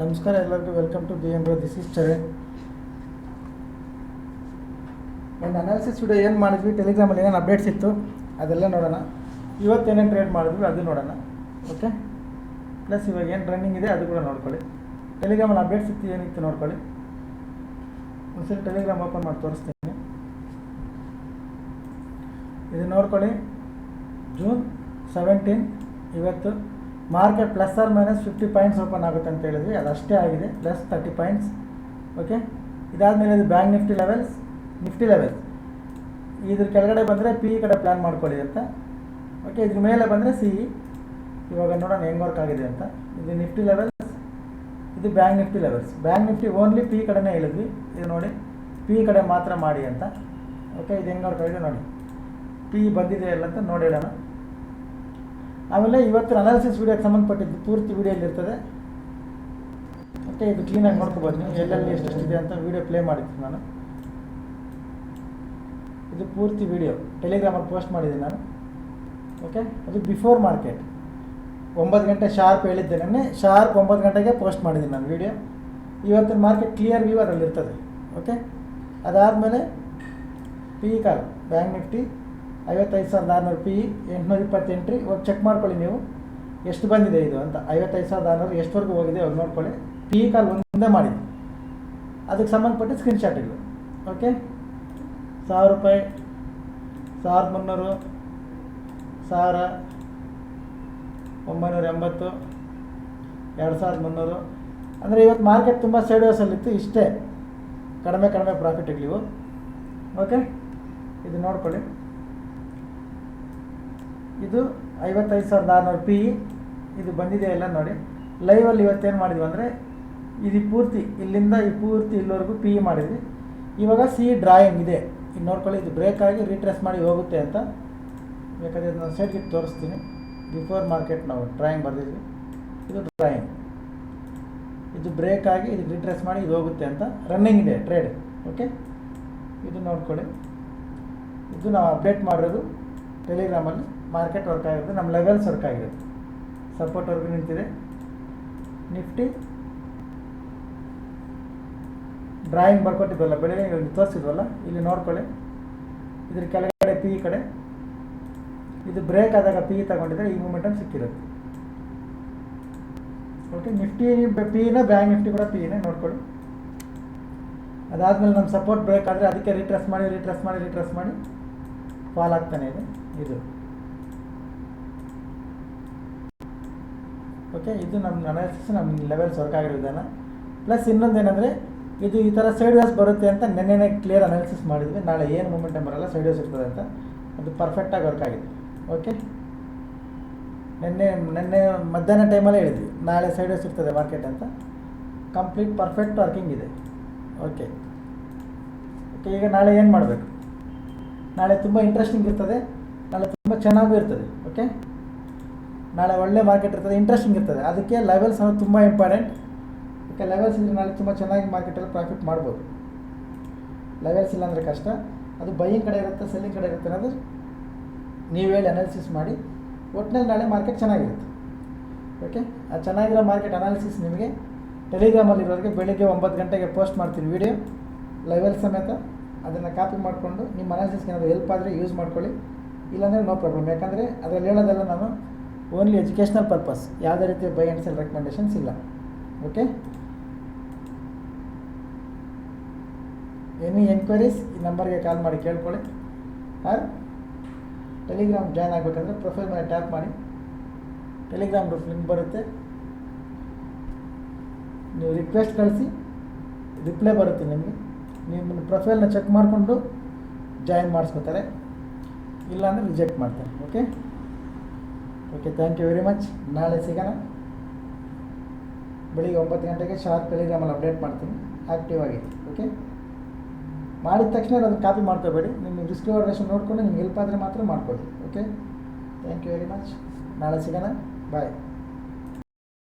ನಮಸ್ಕಾರ ಎಲ್ಲರಿಗೂ, welcome to BM Bro. This is Charan. ಒಂದು ಅನಾಲಿಸಿಸ್ ವಿಡಿಯೋ ಏನು ಮಾಡಿದ್ವಿ, ಟೆಲಿಗ್ರಾಮಲ್ಲಿ ಏನೇನು ಅಪ್ಡೇಟ್ಸ್ ಇತ್ತು ಅದೆಲ್ಲ ನೋಡೋಣ. ಇವತ್ತು ಏನೇನು ಟ್ರೇಡ್ ಮಾಡಿದ್ವಿ ಅದು ನೋಡೋಣ. ಓಕೆ, ಪ್ಲಸ್ ಇವಾಗ ಏನು ರನ್ನಿಂಗ್ ಇದೆ ಅದು ಕೂಡ ನೋಡ್ಕೊಳ್ಳಿ. ಟೆಲಿಗ್ರಾಮಲ್ಲಿ ಅಪ್ಡೇಟ್ಸ್ ಇತ್ತು ಏನಿತ್ತು ನೋಡ್ಕೊಳ್ಳಿ. ಒಂದ್ಸಲ ಟೆಲಿಗ್ರಾಮ್ ಓಪನ್ ಮಾಡಿ ತೋರಿಸ್ತೀನಿ. ಇದು ನೋಡ್ಕೊಳ್ಳಿ. June 17 ಇವತ್ತು market plus or minus 50 points open ಆಗುತ್ತೆ ಅಂತ ಹೇಳಿದ್ವಿ. ಅದಷ್ಟೇ ಆಗಿದೆ, ಪ್ಲಸ್ 30 ಪಾಯಿಂಟ್ಸ್. ಓಕೆ, ಇದಾದಮೇಲೆ ಇದು ಬ್ಯಾಂಕ್ ನಿಫ್ಟಿ ಲೆವೆಲ್ಸ್. ಇದ್ರ ಕೆಳಗಡೆ ಬಂದರೆ ಪಿ ಕಡೆ ಪ್ಲ್ಯಾನ್ ಮಾಡ್ಕೊಳ್ಳಿ ಅಂತ. ಓಕೆ, ಇದ್ರ ಮೇಲೆ ಬಂದರೆ CE. ಇವಾಗ ನೋಡೋಣ ಹೆಂಗೆ ವರ್ಕ್ ಆಗಿದೆ ಅಂತ. ಇದು ನಿಫ್ಟಿ ಲೆವೆಲ್ಸ್, ಇದು bank Nifty levels. Bank Nifty only P ಕಡೆನೇ ಹೇಳಿದ್ವಿ. ಇದು ನೋಡಿ, ಪಿ ಕಡೆ ಮಾತ್ರ ಮಾಡಿ ಅಂತ. ಓಕೆ, ಇದು ಹೆಂಗೆ ವರ್ಕ್ ಆಗಿದೆ ನೋಡಿ. ಪಿ ಬಂದಿದೆ ಇಲ್ಲ ಅಂತ ನೋಡಿ ಹೇಳೋಣ. ಆಮೇಲೆ ಇವತ್ತಿನ ಅನಾಲಿಸಿಸ್ ವೀಡಿಯೋಗೆ ಸಂಬಂಧಪಟ್ಟಿದ್ದು ಪೂರ್ತಿ ವೀಡಿಯೋಲ್ಲಿರ್ತದೆ. ಓಕೆ, ಇದು ಕ್ಲೀನಾಗಿ ನೋಡ್ಕೋಬೋದು ನೀವು, ಎಲ್ಲೆಲ್ಲಿ ಎಷ್ಟೆಷ್ಟಿದೆ ಅಂತ ವೀಡಿಯೋ ಪ್ಲೇ ಮಾಡಿದ್ದೀನಿ ನಾನು. ಇದು ಪೂರ್ತಿ ವೀಡಿಯೋ ಟೆಲಿಗ್ರಾಮಲ್ಲಿ ಪೋಸ್ಟ್ ಮಾಡಿದ್ದೀನಿ ನಾನು. ಓಕೆ, ಅದು ಬಿಫೋರ್ ಮಾರ್ಕೆಟ್ 9 ಗಂಟೆ ಶಾರ್ಪ್ ಹೇಳಿದ್ದೆ. ನೆನ್ನೆ ಶಾರ್ಪ್ 9 ಗಂಟೆಗೆ ಪೋಸ್ಟ್ ಮಾಡಿದ್ದೀನಿ ನಾನು ವೀಡಿಯೋ. ಇವತ್ತಿನ ಮಾರ್ಕೆಟ್ ಕ್ಲಿಯರ್ ವ್ಯೂ ಅದರಲ್ಲಿ ಇರ್ತದೆ. ಓಕೆ, ಅದಾದಮೇಲೆ P call bank Nifty 55,600 PE 820 entry. ಇವಾಗ ಚೆಕ್ ಮಾಡ್ಕೊಳ್ಳಿ ನೀವು ಎಷ್ಟು ಬಂದಿದೆ ಇದು ಅಂತ. 55,600 ಎಷ್ಟವರೆಗೂ ಹೋಗಿದೆ ಇವಾಗ ನೋಡ್ಕೊಳ್ಳಿ. ಪಿ ಕಾಲ್ ಒಂದೇ ಮಾಡಿದ್ದು, ಅದಕ್ಕೆ ಸಂಬಂಧಪಟ್ಟ ಸ್ಕ್ರೀನ್ಶಾಟ್ ಇದು. ಓಕೆ, 1000 ರೂಪಾಯಿ, 1300, 1000, 980, 2300. ಅಂದರೆ ಇವತ್ತು ಮಾರ್ಕೆಟ್ ತುಂಬ ಸೈಡ್ ವೇಸಲ್ಲಿತ್ತು. ಇಷ್ಟೇ ಕಡಿಮೆ ಪ್ರಾಫಿಟ್ಗಳಿವು. ಓಕೆ, ಇದು ನೋಡ್ಕೊಳ್ಳಿ. ಇದು 55,600 PE ಇದು ಬಂದಿದೆ ಎಲ್ಲ ನೋಡಿ. ಲೈವಲ್ಲಿ ಇವತ್ತೇನು ಮಾಡಿದ್ವಿ ಅಂದರೆ ಇದು ಪೂರ್ತಿ ಇಲ್ಲಿಂದ ಈ ಪೂರ್ತಿ ಇಲ್ಲಿವರೆಗೂ PE ಮಾಡಿದ್ವಿ. ಇವಾಗ CE ಡ್ರಾಯಿಂಗ್ ಇದೆ, ಇದು ನೋಡ್ಕೊಳ್ಳಿ. ಇದು ಬ್ರೇಕ್ ಆಗಿ ರೀಟ್ರೇಸ್ ಮಾಡಿ ಹೋಗುತ್ತೆ ಅಂತ. ಬೇಕಾದರೆ ನಾನು ಸೈಡ್ಗೆ ತೋರಿಸ್ತೀನಿ. ಬಿಫೋರ್ ಮಾರ್ಕೆಟ್ ನಾವು ಡ್ರಾಯಿಂಗ್ ಬರೆದಿದ್ವಿ. ಇದು ಡ್ರಾಯಿಂಗ್, ಇದು ಬ್ರೇಕ್ ಆಗಿ ಇದು ರೀಟ್ರೇಸ್ ಮಾಡಿ ಇದು ಹೋಗುತ್ತೆ ಅಂತ ರನ್ನಿಂಗ್ ಇದೆ ಟ್ರೇಡ್. ಓಕೆ, ಇದು ನೋಡ್ಕೊಳ್ಳಿ. ಇದು ನಾವು ಅಪ್ಡೇಟ್ ಮಾಡಿರೋದು ಟೆಲಿಗ್ರಾಮಲ್ಲಿ. ಮಾರ್ಕೆಟ್ ವರ್ಕ್ ಆಗಿರೋದು, ನಮ್ಮ ಲೆವೆಲ್ಸ್ ವರ್ಕ್ ಆಗಿರೋದು. ಸಪೋರ್ಟ್ವರೆಗೂ ನಿಂತಿದೆ. ನಿಫ್ಟಿ ಡ್ರಾಯಿಂಗ್ ಬರ್ಕೊಟ್ಟಿದ್ವಲ್ಲ ಬೆಳಗ್ಗೆ, ಇಲ್ಲಿ ತೋರಿಸಿದ್ವಲ್ಲ, ಇಲ್ಲಿ ನೋಡ್ಕೊಳ್ಳಿ. ಇದ್ರ ಕೆಳಗಡೆ ಪಿ ಕಡೆ ಇದು ಬ್ರೇಕ್ ಆದಾಗ ಪಿ ತಗೊಂಡಿದ್ರೆ ಈ ಮೂಮೆಂಟಲ್ಲಿ ಸಿಕ್ಕಿರುತ್ತೆ. ಓಕೆ, ನಿಫ್ಟಿ ಪಿನ, ಬ್ಯಾಂಕ್ ನಿಫ್ಟಿ ಕೂಡ ಪಿನೇ ನೋಡ್ಕೊಳ್ಳಿ. ಅದಾದಮೇಲೆ ನಮ್ಮ ಸಪೋರ್ಟ್ ಬ್ರೇಕ್ ಆದರೆ ಅದಕ್ಕೆ ರೀಟ್ರೇಸ್ ಮಾಡಿ ಫಾಲ್ ಆಗ್ತಾನೆ ಇದೆ ಇದು. ಓಕೆ, ಇದು ನಮ್ಮ ಅನಾಲಿಸಿಸ್, ನಮ್ಮ ಲೆವೆಲ್ಸ್ ವರ್ಕ್ ಆಗಿರೋ ವಿಧಾನ. ಪ್ಲಸ್ ಇನ್ನೊಂದೇನೆಂದರೆ ಇದು ಈ ಥರ ಸೈಡ್ ವೇಸ್ ಬರುತ್ತೆ ಅಂತ ನೆನ್ನೆನೇ ಕ್ಲಿಯರ್ ಅನಾಲಿಸಿಸ್ ಮಾಡಿದ್ವಿ. ನಾಳೆ ಏನು ಮೂಮೆಂಟಮ್ ಬರೋಲ್ಲ, ಸೈಡ್ ವೇಸ್ ಇರ್ತದೆ ಅಂತ. ಅದು ಪರ್ಫೆಕ್ಟಾಗಿ ವರ್ಕ್ ಆಗಿದೆ. ಓಕೆ, ನೆನ್ನೆ ಮಧ್ಯಾಹ್ನ ಟೈಮಲ್ಲೇ ಹೇಳಿದ್ವಿ ನಾಳೆ ಸೈಡ್ ವೇಸ್ ಇರ್ತದೆ ಮಾರ್ಕೆಟ್ ಅಂತ. ಕಂಪ್ಲೀಟ್ ಪರ್ಫೆಕ್ಟ್ ವರ್ಕಿಂಗ್ ಇದೆ. ಓಕೆ, ಈಗ ನಾಳೆ ಏನು ಮಾಡಬೇಕು? ನಾಳೆ ತುಂಬ ಇಂಟ್ರೆಸ್ಟಿಂಗ್ ಇರ್ತದೆ, ನಾಳೆ ತುಂಬ ಚೆನ್ನಾಗೂ ಇರ್ತದೆ. ಓಕೆ, ನಾಳೆ ಒಳ್ಳೆ ಮಾರ್ಕೆಟ್ ಇರ್ತದೆ, ಇಂಟ್ರೆಸ್ಟಿಂಗ್ ಇರ್ತದೆ. ಅದಕ್ಕೆ ಲೆವೆಲ್ಸ್ ಅನ್ನೋದು ತುಂಬ ಇಂಪಾರ್ಟೆಂಟ್. ಓಕೆ, ಲೆವೆಲ್ಸ್ ಇದ್ದರೆ ನಾಳೆ ತುಂಬ ಚೆನ್ನಾಗಿ ಮಾರ್ಕೆಟಲ್ಲಿ ಪ್ರಾಫಿಟ್ ಮಾಡ್ಬೋದು. ಲೆವೆಲ್ಸ್ ಇಲ್ಲ ಅಂದರೆ ಕಷ್ಟ. ಅದು ಬೈಯಿಂಗ್ ಕಡೆ ಇರುತ್ತೆ, ಸೆಲ್ಲಿಂಗ್ ಕಡೆ ಇರುತ್ತೆ ಅನ್ನೋದು ನೀವು ಹೇಳಿ ಅನಾಲಿಸಿಸ್ ಮಾಡಿ. ಒಟ್ಟಿನಲ್ಲಿ ನಾಳೆ ಮಾರ್ಕೆಟ್ ಚೆನ್ನಾಗಿರುತ್ತೆ. ಓಕೆ, ಆ ಚೆನ್ನಾಗಿರೋ ಮಾರ್ಕೆಟ್ ಅನಾಲಿಸಿಸ್ ನಿಮಗೆ ಟೆಲಿಗ್ರಾಮಲ್ಲಿರೋರಿಗೆ ಬೆಳಿಗ್ಗೆ 9 ಗಂಟೆಗೆ ಪೋಸ್ಟ್ ಮಾಡ್ತೀನಿ ವೀಡಿಯೋ ಲೆವೆಲ್ ಸಮೇತ. ಅದನ್ನು ಕಾಪಿ ಮಾಡಿಕೊಂಡು ನಿಮ್ಮ ಅನಾಲಿಸಿಸ್ಗೆ ಏನಾದರೂ ಹೆಲ್ಪ್ ಆದರೆ ಯೂಸ್ ಮಾಡ್ಕೊಳ್ಳಿ, ಇಲ್ಲಾಂದರೆ ನೋ ಪ್ರಾಬ್ಲಮ್. ಯಾಕಂದರೆ ಅದರಲ್ಲಿ ಹೇಳೋದೆಲ್ಲ ನಾನು ಓನ್ಲಿ ಎಜುಕೇಷ್ನಲ್ ಪರ್ಪಸ್, ಯಾವುದೇ ರೀತಿಯ ಬೈ ಆ್ಯಂಡ್ ಸೆಲ್ ರೆಕಮೆಂಡೇಷನ್ಸ್ ಇಲ್ಲ. ಓಕೆ, ಎನಿ ಎಂಕ್ವೈರೀಸ್ ಈ ನಂಬರ್ಗೆ ಕಾಲ್ ಮಾಡಿ ಕೇಳ್ಕೊಳ್ಳಿ. ಆರ್ ಟೆಲಿಗ್ರಾಮ್ ಜಾಯ್ನ್ ಆಗಬೇಕಂದ್ರೆ ಪ್ರೊಫೈಲ್ ಮೇಲೆ ಟ್ಯಾಪ್ ಮಾಡಿ, ಟೆಲಿಗ್ರಾಮ್ ಗ್ರೂಪ್ ಲಿಂಕ್ ಬರುತ್ತೆ. ನೀವು ರಿಕ್ವೆಸ್ಟ್ ಕಳಿಸಿ, ರಿಪ್ಲೈ ಬರುತ್ತೆ ನಿಮಗೆ. ನಿಮ್ಮ ಪ್ರೊಫೈಲ್ನ ಚೆಕ್ ಮಾಡಿಕೊಂಡು ಜಾಯಿನ್ ಮಾಡಿಸ್ಕೊತಾರೆ, ಇಲ್ಲಾಂದರೆ ರಿಜೆಕ್ಟ್ ಮಾಡ್ತಾರೆ. Okay, thank you very much. ನಾಳೆ ಸಿಗೋಣ ಬೆಳಿಗ್ಗೆ 9 ಗಂಟೆಗೆ ಶಾರ್ಪ್. ಟೆಲಿಗ್ರಾಮಲ್ಲಿ ಅಪ್ಡೇಟ್ ಮಾಡ್ತೀನಿ, ಆ್ಯಕ್ಟಿವ್ ಆಗಿ. ಓಕೆ, ಮಾಡಿದ ತಕ್ಷಣ ಅದನ್ನು ಕಾಪಿ ಮಾಡ್ಕೋಬೇಡಿ. ನಿಮ್ಮ ರಿಸ್ಕ್ ರೇಷನ್ ನೋಡಿಕೊಂಡು ನಿಮ್ಗೆ ಹೆಲ್ಪ್ ಆದರೆ ಮಾತ್ರ ಮಾಡ್ಕೊಳ್ಳಿ. Okay, thank you very much. ನಾಳೆ ಸಿಗೋಣ, ಬಾಯ್.